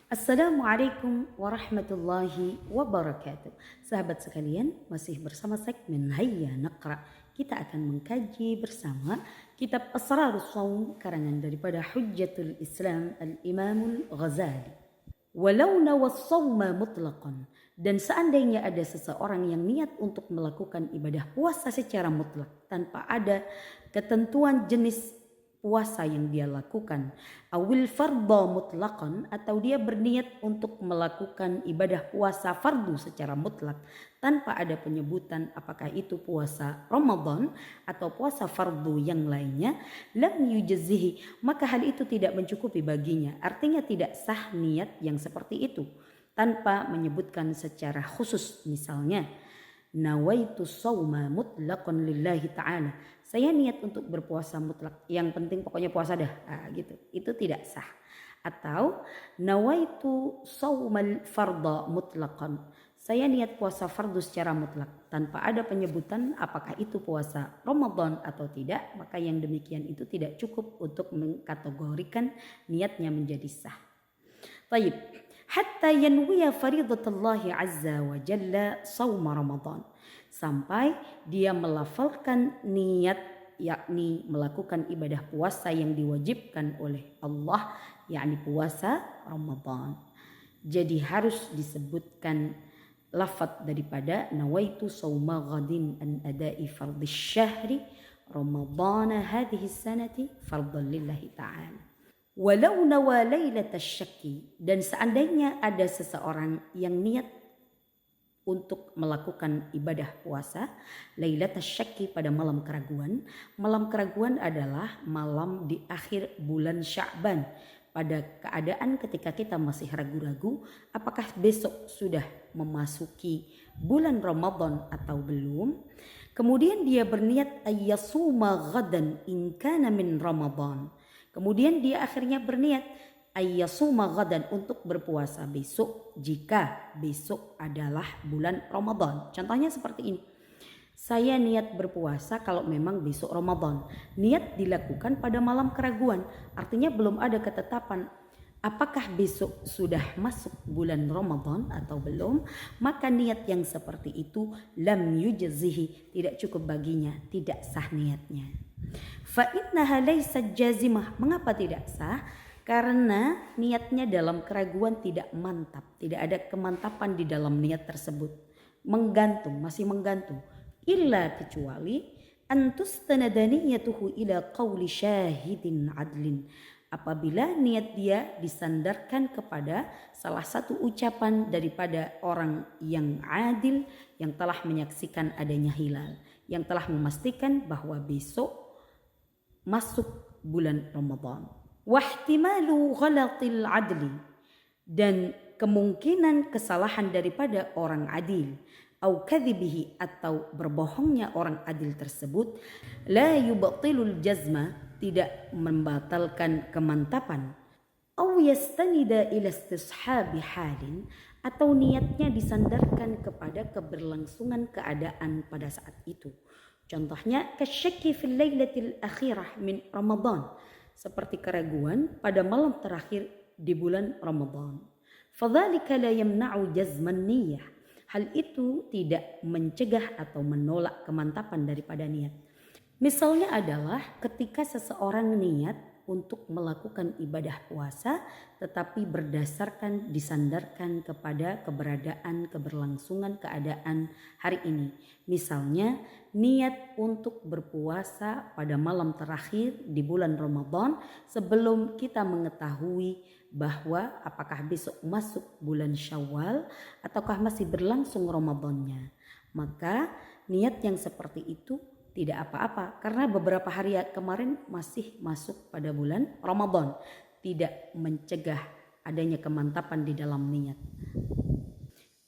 Assalamualaikum warahmatullahi wabarakatuh. Sahabat sekalian, masih bersama segmen Hayya Naqra. Kita akan mengkaji bersama kitab Asrarus Shaum karangan daripada Hujjatul Islam Al-Imamul Ghazali. Walau nawas shauma mutlaqan, dan seandainya ada seseorang yang niat untuk melakukan ibadah puasa secara mutlak tanpa ada ketentuan jenis puasa yang dia lakukan, awil fardha mutlaqan, atau dia berniat untuk melakukan ibadah puasa fardu secara mutlak tanpa ada penyebutan apakah itu puasa Ramadan atau puasa fardu yang lainnya, lam yujzihi, maka hal itu tidak mencukupi baginya. Artinya tidak sah niat yang seperti itu tanpa menyebutkan secara khusus. Misalnya, nawaitu shauma mutlaqan lillahi ta'ala, saya niat untuk berpuasa mutlak, yang penting pokoknya puasa dah, gitu. Itu tidak sah. Atau nawaitu shaumal fardha mutlaqan, saya niat puasa fardu secara mutlak tanpa ada penyebutan apakah itu puasa Ramadan atau tidak, maka yang demikian itu tidak cukup untuk mengkategorikan niatnya menjadi sah. Taib, hatta yanwiya faridatallahi azza wa jalla shauma Ramadan, sampai dia melafalkan niat, yakni melakukan ibadah puasa yang diwajibkan oleh Allah, yakni puasa Ramadan. Jadi harus disebutkan lafaz daripada nawaitu shauma ghadin an adai fardhi syahri Ramadana hadhihi sanati fardhan lillahi ta'ala. Walau nawa lailatasy syakki, dan seandainya ada seseorang yang niat untuk melakukan ibadah puasa lailatasy syakki pada malam keraguan. Malam keraguan adalah malam di akhir bulan Sya'ban, pada keadaan ketika kita masih ragu-ragu apakah besok sudah memasuki bulan Ramadan atau belum. Kemudian dia berniat ayyasuma ghadan in kana min Ramadan. Kemudian dia akhirnya berniat ayyasuma ghadan, untuk berpuasa besok jika besok adalah bulan Ramadan. Contohnya seperti ini. Saya niat berpuasa kalau memang besok Ramadan. Niat dilakukan pada malam keraguan. Artinya belum ada ketetapan apakah besok sudah masuk bulan Ramadan atau belum. Maka niat yang seperti itu lam yujzihi, tidak cukup baginya, tidak sah niatnya. Fa innaha laysat jazimah. Mengapa tidak sah? Karena niatnya dalam keraguan tidak mantap, tidak ada kemantapan di dalam niat tersebut. Menggantung, masih menggantung. Illa, kecuali antustanadaniyyatuhu ila qawli syahidin adlin, apabila niat dia disandarkan kepada salah satu ucapan daripada orang yang adil, yang telah menyaksikan adanya hilal, yang telah memastikan bahwa besok masuk bulan Ramadan. Wahtimalu ghalatil adli, dan kemungkinan kesalahan daripada orang adil, au kadhibihi, atau berbohongnya orang adil tersebut, la yubtilul jazma, tidak membatalkan kemantapan, au yastanida ila istishabi halin, atau niatnya disandarkan kepada keberlangsungan keadaan pada saat itu. Contohnya kasyakki fil lailatil akhirah min Ramadan, seperti keraguan pada malam terakhir di bulan Ramadan. Fadzalika la yamna'u jazman niyyah, hal itu tidak mencegah atau menolak kemantapan daripada niat. Misalnya adalah ketika seseorang niat untuk melakukan ibadah puasa tetapi berdasarkan disandarkan kepada keberadaan keberlangsungan keadaan hari ini. Misalnya niat untuk berpuasa pada malam terakhir di bulan Ramadan sebelum kita mengetahui bahwa apakah besok masuk bulan Syawal ataukah masih berlangsung Ramadannya. Maka niat yang seperti itu tidak apa-apa karena beberapa hari kemarin masih masuk pada bulan Ramadan, tidak mencegah adanya kemantapan di dalam niat.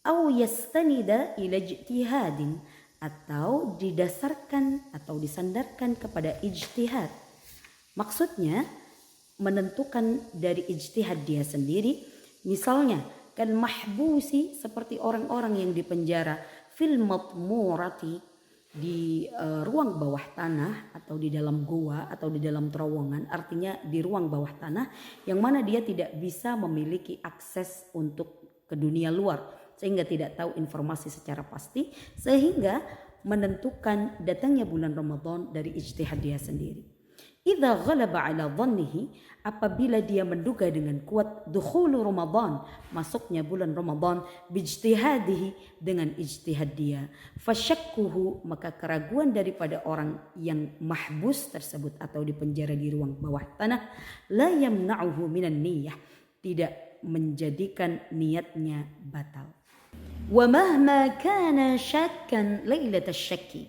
Au yastanida ila ijtihadin, atau didasarkan atau disandarkan kepada ijtihad. Maksudnya menentukan dari ijtihad dia sendiri. Misalnya kan mahbusi, seperti orang-orang yang dipenjara, fil matmurati, di ruang bawah tanah atau di dalam goa atau di dalam terowongan, artinya di ruang bawah tanah yang mana dia tidak bisa memiliki akses untuk ke dunia luar sehingga tidak tahu informasi secara pasti, sehingga menentukan datangnya bulan Ramadan dari ijtihad dia sendiri. Idza ghalaba ala dhannihi, apabila dia menduga dengan kuat dukhulu Ramadan, masuknya bulan Ramadan, bijtihadihi, dengan ijtihad dia, fasyakkuhu, maka keraguan daripada orang yang mahbus tersebut atau dipenjara di ruang bawah tanah, la yamna'uhu minan niyyah, tidak menjadikan niatnya batal. Wa mahma kana syakkan lailatasy syakki,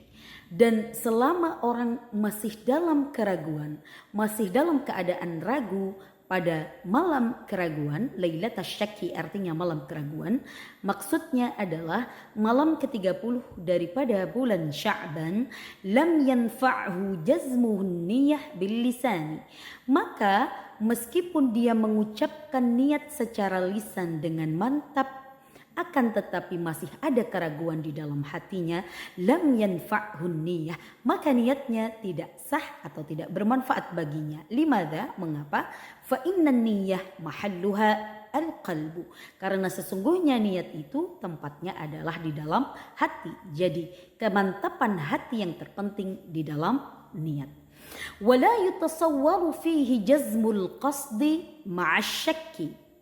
dan selama orang masih dalam keraguan, masih dalam keadaan ragu pada malam keraguan, lailatasy syakki artinya malam keraguan, maksudnya adalah malam ke-30 daripada bulan Sya'ban, lam yanfa'hu jazmuhun niyyah bil lisani, maka meskipun dia mengucapkan niat secara lisan dengan mantap, akan tetapi masih ada keraguan di dalam hatinya, lam yanfa'hun niyyah, maka niatnya tidak sah atau tidak bermanfaat baginya. Limadha? Mengapa? Fa innan niyyah mahalluha al-qalbu, karena sesungguhnya niat itu tempatnya adalah di dalam hati. Jadi kemantapan hati yang terpenting di dalam niat. Wala yutasawwaru fihi jazmul qasdi ma'asyakki,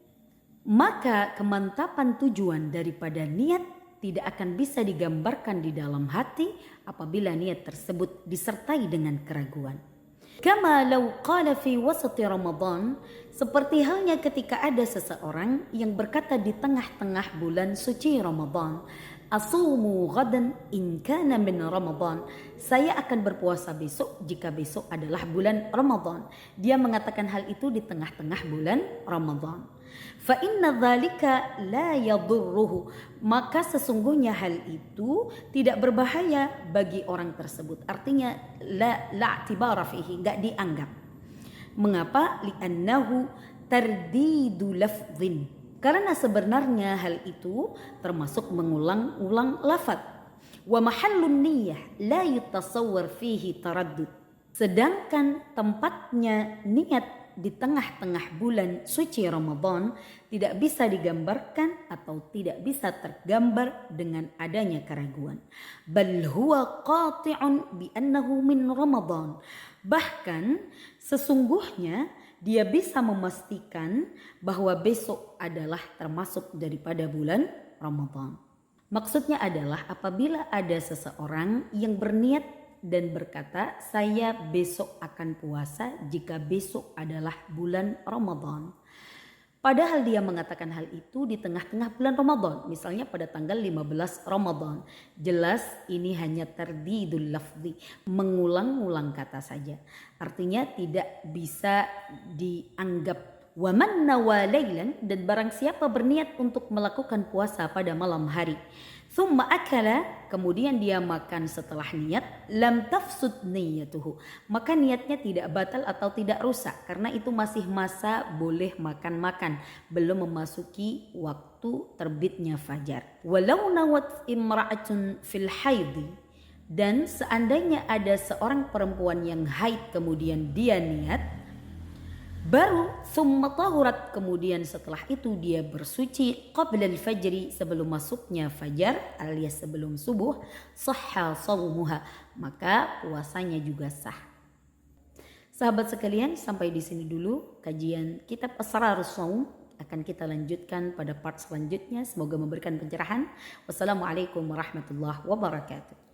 maka kemantapan tujuan daripada niat tidak akan bisa digambarkan di dalam hati apabila niat tersebut disertai dengan keraguan. Kama law qala fi wasati Ramadan, seperti halnya ketika ada seseorang yang berkata di tengah-tengah bulan suci Ramadan, asumu ghadan in kana min Ramadan, saya akan berpuasa besok jika besok adalah bulan Ramadan. Dia mengatakan hal itu di tengah-tengah bulan Ramadan. Fa inna dzalika la yadurruhu, maka sesungguhnya hal itu tidak berbahaya bagi orang tersebut. Artinya la i'tibara fihi, enggak dianggap. Mengapa? Li'annahu tardidu lafdhin, karena sebenarnya hal itu termasuk mengulang-ulang lafaz. Wa mahallun niyyah la yutasawwar fihi taraddud, sedangkan tempatnya niat di tengah-tengah bulan suci Ramadan tidak bisa digambarkan atau tidak bisa tergambar dengan adanya keraguan. Bal huwa qati'un bi annahu min Ramadan, bahkan sesungguhnya dia bisa memastikan bahwa besok adalah termasuk daripada bulan Ramadan. Maksudnya adalah apabila ada seseorang yang berniat dan berkata, saya besok akan puasa jika besok adalah bulan Ramadan. Padahal dia mengatakan hal itu di tengah-tengah bulan Ramadan, misalnya pada tanggal 15 Ramadan. Jelas ini hanya tardidul lafzi, mengulang-ulang kata saja. Artinya tidak bisa dianggap. Wa man nawa lailan, dan barang siapa berniat untuk melakukan puasa pada malam hari, thumma akala, kemudian dia makan setelah niat, lam tafsud niyatuhu, maka niatnya tidak batal atau tidak rusak, karena itu masih masa boleh makan-makan, belum memasuki waktu terbitnya fajar. Walau nawat imra'atun fil haidi, dan seandainya ada seorang perempuan yang haid kemudian dia niat, baru thumma tahurat, kemudian setelah itu dia bersuci, qabla al-fajri, sebelum masuknya fajar alias sebelum subuh, sahha shaumuha, maka puasanya juga sah. Sahabat sekalian, sampai di sini dulu kajian kitab Asrarus Shaum. Akan kita lanjutkan pada part selanjutnya. Semoga memberikan pencerahan. Wassalamualaikum warahmatullahi wabarakatuh.